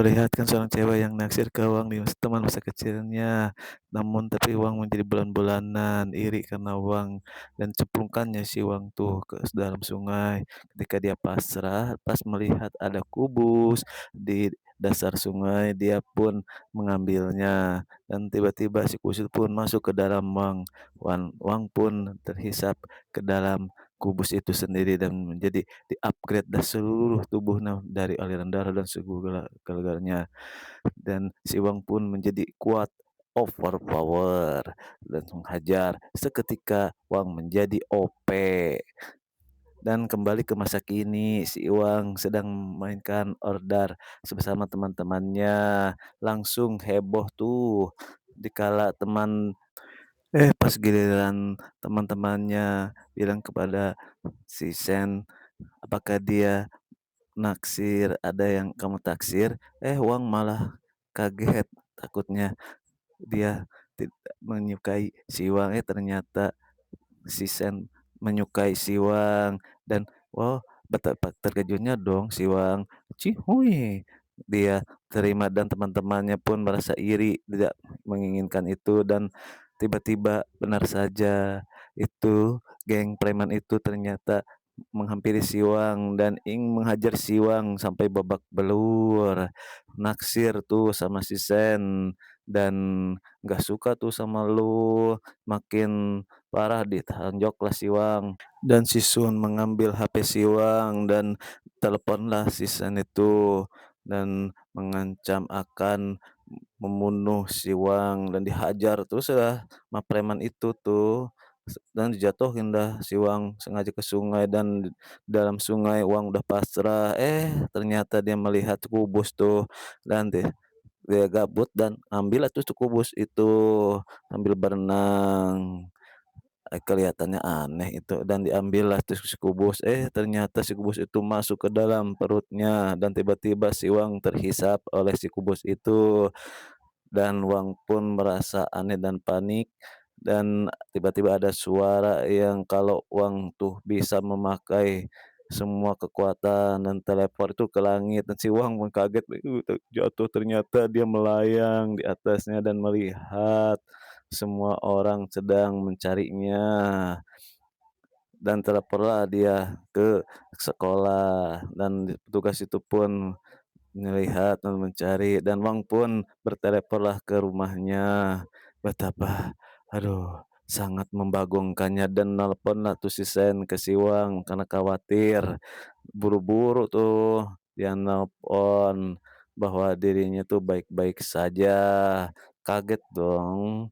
memperlihatkan seorang cewek yang naksir ke Wang di teman masa kecilnya. Namun tapi Wang menjadi bulan-bulanan, iri karena Wang dan cemplungkannya si Wang tuh ke dalam sungai. Ketika dia pasrah, pas melihat ada kubus di dasar sungai, dia pun mengambilnya dan tiba-tiba si kubus itu pun masuk ke dalam Wang. Wang pun terhisap ke dalam kubus itu sendiri dan menjadi di-upgrade dah seluruh tubuhnya dari aliran darah dan segala-galanya dan si Wang pun menjadi kuat, overpower dan menghajar. Seketika Wang menjadi OP. Dan kembali ke masa kini, si Iwang sedang memainkan Ordar bersama teman-temannya. Langsung heboh tuh dikala pas giliran teman-temannya bilang kepada si Sen, apakah dia naksir, ada yang kamu taksir? Wang malah kaget, takutnya dia tidak menyukai si Wang, ternyata si Sen menyukai si Wang dan wow, betapa terkejutnya dong si Wang. Cihuy, dia terima dan teman-temannya pun merasa iri, tidak menginginkan itu dan tiba-tiba benar saja itu geng preman itu ternyata menghampiri si Wang dan ingin menghajar si Wang sampai babak belur. Naksir tuh sama si Sen dan nggak suka tuh sama lu, makin parah ditanjoklah si Wang dan si Sun mengambil HP si Wang dan teleponlah si Sen itu dan mengancam akan membunuh si Wang dan dihajar terus lah sama preman itu tuh dan dijatuhin dah si Wang sengaja ke sungai dan dalam sungai Wang udah pasrah ternyata dia melihat kubus tuh dan dia gabut dan ambillah tuh kubus itu sambil berenang. Kelihatannya aneh itu dan diambillah tuh si kubus, ternyata si kubus itu masuk ke dalam perutnya dan tiba-tiba si Wang terhisap oleh si kubus itu dan Wang pun merasa aneh dan panik dan tiba-tiba ada suara yang kalau Wang tuh bisa memakai semua kekuatan dan teleport itu ke langit dan si Wang pun kaget, jatuh ternyata dia melayang di atasnya dan melihat semua orang sedang mencarinya dan teleportlah dia ke sekolah dan petugas itu pun melihat dan mencari dan Wang pun berteleport ke rumahnya. Betapa aduh, sangat membagongkannya dan nelponlah tuh si Sen ke si Wang karena khawatir. Buru-buru tuh dia nelpon bahwa dirinya tuh baik-baik saja. Kaget dong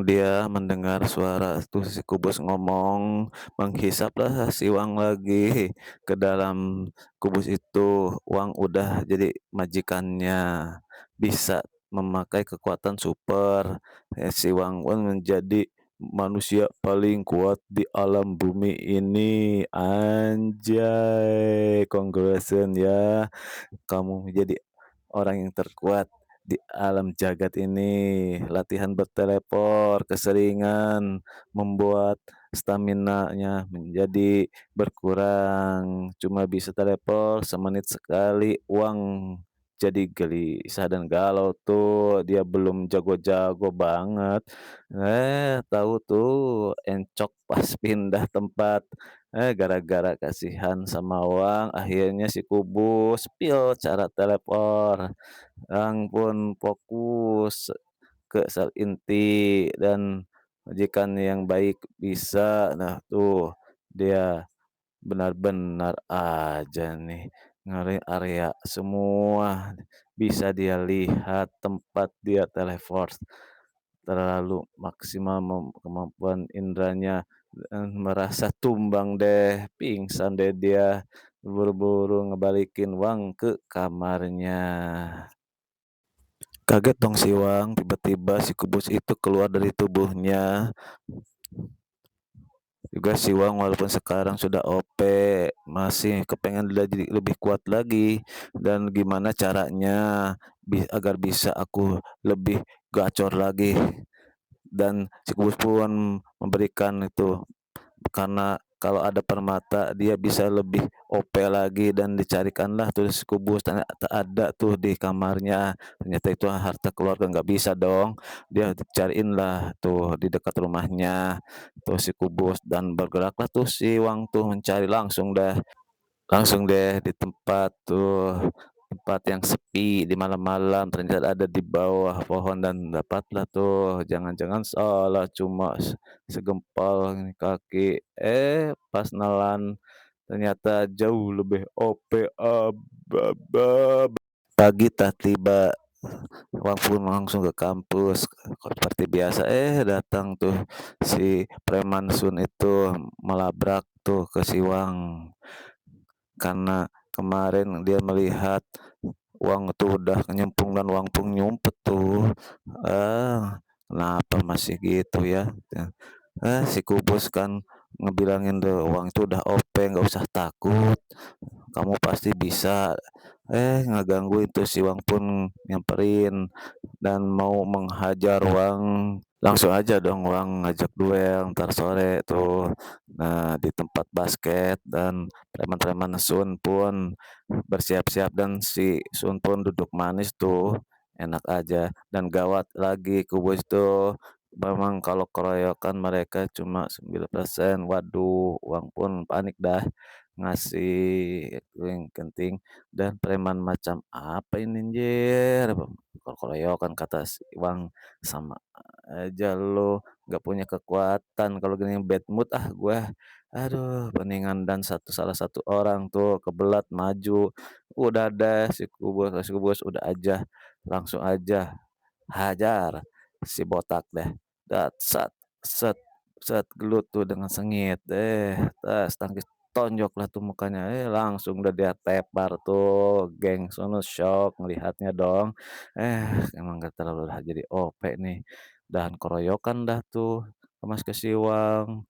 dia mendengar suara tuh si Kubus ngomong, menghisaplah si Wang lagi ke dalam kubus itu. Wang udah jadi majikannya, bisa memakai kekuatan super. Si Wang pun menjadi manusia paling kuat di alam bumi ini. Anjay, congratulations ya, kamu menjadi orang yang terkuat di alam jagat ini. Latihan berteleport keseringan membuat stamina-nya menjadi berkurang. Cuma bisa teleport semenit sekali. Uang jadi gelisah dan galau tuh. Dia belum jago-jago banget. Tahu tuh encok pas pindah tempat. Gara-gara kasihan sama Wang, akhirnya si Kubu spill cara teleport. Yang pun fokus ke sel inti dan majikan yang baik bisa. Nah tuh dia benar-benar aja nih ngeri area semua bisa dia lihat tempat dia teleport terlalu maksimal kemampuan indranya dan merasa tumbang deh, pingsan deh dia, buru-buru ngebalikin Wang ke kamarnya. Kaget dong si Wang, tiba-tiba si kubus itu keluar dari tubuhnya. Juga si Wang walaupun sekarang sudah OP, masih kepengen jadi lebih kuat lagi. Dan gimana caranya agar bisa aku lebih gacor lagi. Dan si kubus pun memberikan itu karena kalau ada permata dia bisa lebih OP lagi dan dicarikanlah tuh si Kubus, ternyata ada tuh di kamarnya, ternyata itu harta keluarga, nggak bisa dong, dia dicariinlah tuh di dekat rumahnya, tuh si Kubus dan bergeraklah tuh si Wang tuh mencari langsung deh di tempat tuh, tempat yang sepi di malam-malam ternyata ada di bawah pohon dan dapatlah tuh, jangan-jangan salah cuma segempal ini kaki, pas nelan ternyata jauh lebih OP pagi tah tiba, walaupun langsung ke kampus seperti biasa, datang tuh si preman Sun itu melabrak tuh ke si Wang. Karena kemarin dia melihat uang tuh udah nyempung dan uang pun nyumpet tuh. Kenapa masih gitu ya? Si Kubus kan ngebilangin tuh, "Uang itu udah OP, nggak usah takut, kamu pasti bisa." Ngegangguin tuh si Wang pun nyamperin dan mau menghajar Wang. Langsung aja dong Wang ngajak duel entar sore tuh. Nah, di tempat basket dan preman-preman Sun pun bersiap-siap dan si Sun pun duduk manis tuh, enak aja dan gawat lagi Kubus tuh. Memang kalau keroyokan mereka cuma 9%. Waduh, Wang pun panik dah ngasih genting dan preman macam apa ini anjir, kalau keroyokan kata si Wang, sama aja lu nggak punya kekuatan kalau gini bad mood gua. Aduh mendingan dan salah satu orang tuh kebelat maju, udah deh si Kubus udah aja, langsung aja hajar si botak deh. Sat, set, set, gelut tuh dengan sengit, tangkis tonjoklah tuh mukanya, langsung udah dia tepar tuh, geng sono syok ngelihatnya dong. Eh, emang gak terlalu lah jadi OP nih, dan keroyokan dah tuh ke Mas Kesiwang.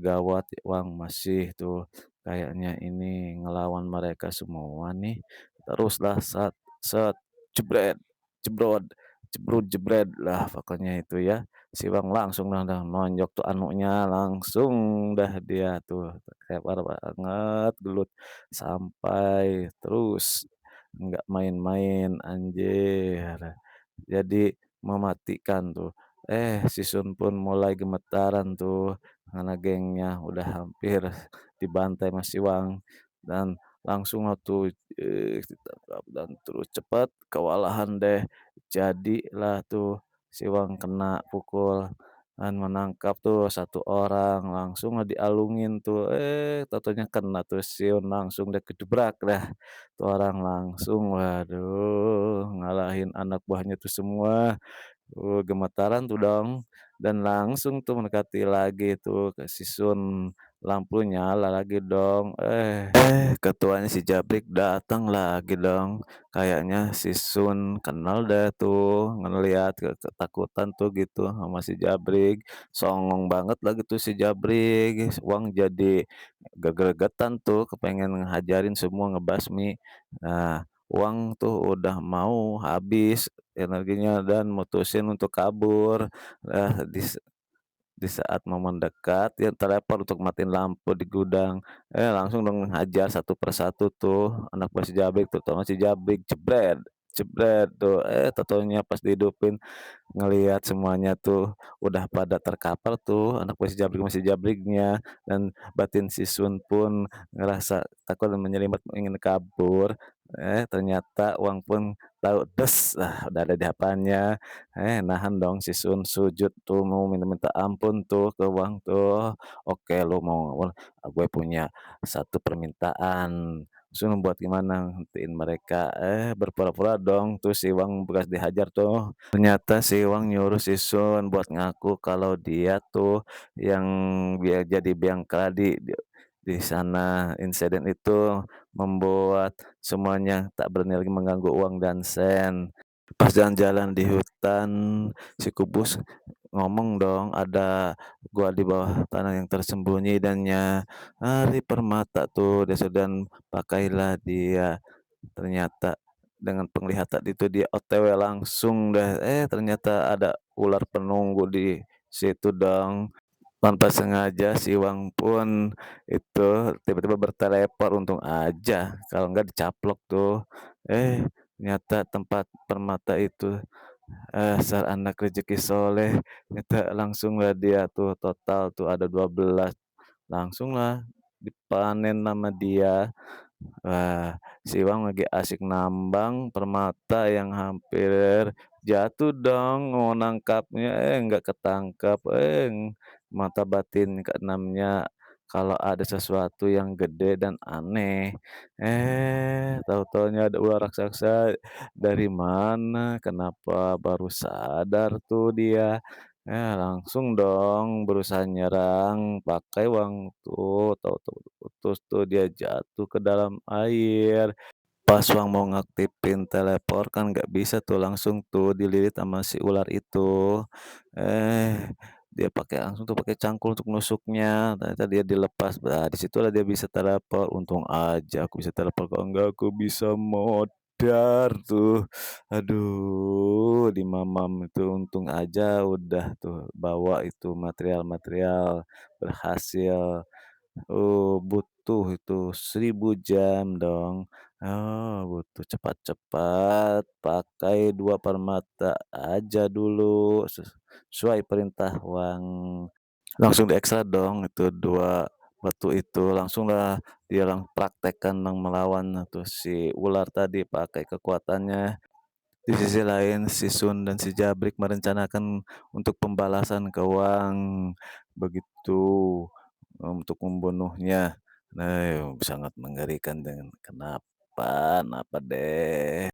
Gawat Wang masih tuh kayaknya ini ngelawan mereka semua nih. Teruslah sat, set, jebret, jebrot, jebrut, jebret lah pokoknya itu ya. Si Bang langsung dah nonjok tuh anunya, langsung dah dia tuh lebar banget gelut sampai terus nggak main-main anjir. Jadi mematikan tuh. Si Sun pun mulai gemetaran tuh karena gengnya udah hampir dibantai Mas Iwang dan langsung tuh, ditangkap dan terus cepat kewalahan deh. Jadilah tuh si Wang kena pukul dan menangkap tuh satu orang, langsung dialungin tuh, tau kena tuh siun langsung deh kedebrak dah tuh orang langsung, waduh ngalahin anak buahnya tuh semua. Gemetaran tuh dong, dan langsung tuh mendekati lagi tuh ke si Sun, lampu nyala lagi dong, ketuanya si Jabrik datang lagi dong. Kayaknya si Sun kenal deh tuh, ngeliat ketakutan tuh gitu sama si Jabrik, songong banget lagi tuh si Jabrik, Wang jadi gregetan tuh kepengen ngehajarin semua, ngebasmi. Nah, Wang tuh udah mau habis energinya dan mutusin untuk kabur. Nah, di saat mau mendekat, dia telepon untuk matiin lampu di gudang. Langsung dong hajar satu persatu tuh anak buah si Jabrik, terutama si Jabrik, jebret, jebret tuh. Tau pas dihidupin ngelihat semuanya tuh udah pada terkapar tuh anak buah si Jabrik sama si Jabriknya dan batin si Sun pun ngerasa takut dan menyelimat ingin kabur. Ternyata uang pun tahu des, udah ada di hapanya. Nahan dong si Sun sujud tuh mau minta-minta ampun tuh ke uang tuh. "Oke lu mau gue punya satu permintaan." Sun buat gimana hentiin mereka, berpura-pura dong tuh si Wang bekas dihajar tuh. Ternyata si Wang nyuruh si Sun buat ngaku kalau dia tuh yang jadi biang keladi di sana. Insiden itu membuat semuanya tak berani lagi mengganggu uang dan sen. Pas jalan-jalan di hutan, si Kubus ngomong dong, "Ada gua di bawah tanah yang tersembunyi dannya hari permata tuh desa dan pakailah dia." Ternyata dengan penglihatan itu dia OTW langsung deh, ternyata ada ular penunggu di situ dong. Tanpa sengaja si Wang pun itu tiba-tiba berteleport, untung aja, kalau enggak dicaplok tuh. Ternyata tempat permata itu, dasar anak rezeki soleh, ternyata langsunglah dia tuh total tuh ada 12, langsunglah dipanen sama dia. Wah, si Iwang lagi asik nambang permata yang hampir jatuh dong, mau nangkapnya, nggak ketangkap, mata batin keenamnya kalau ada sesuatu yang gede dan aneh, tahu-tahunya ada ular raksasa. Dari mana, kenapa baru sadar tuh dia. Langsung dong berusaha nyerang pakai Wang tuh, tahu-tahu terus tuh dia jatuh ke dalam air. Pas Wang mau ngaktifin teleport kan nggak bisa tuh, langsung tuh dililit sama si ular itu. Eh, dia pakai langsung tuh pakai cangkul untuk nusuknya, ternyata dia dilepas. Nah, disitulah dia bisa teleport. Untung aja aku bisa teleport, kalau enggak aku bisa modar tuh. Aduh, di mamam itu untung aja udah tuh bawa itu material-material, berhasil. Butuh itu 1000 jam dong. Butuh cepat-cepat, pakai 2 permata aja dulu, sesuai perintah Wang. Langsung diekstrak dong itu 2 batu itu, langsunglah dia praktekkan melawan tuh si ular tadi, pakai kekuatannya. Di sisi lain si Sun dan si Jabrik merencanakan untuk pembalasan ke Wang, begitu, untuk membunuhnya. Nah, sangat mengerikan, dengan kenapa, kenapa deh.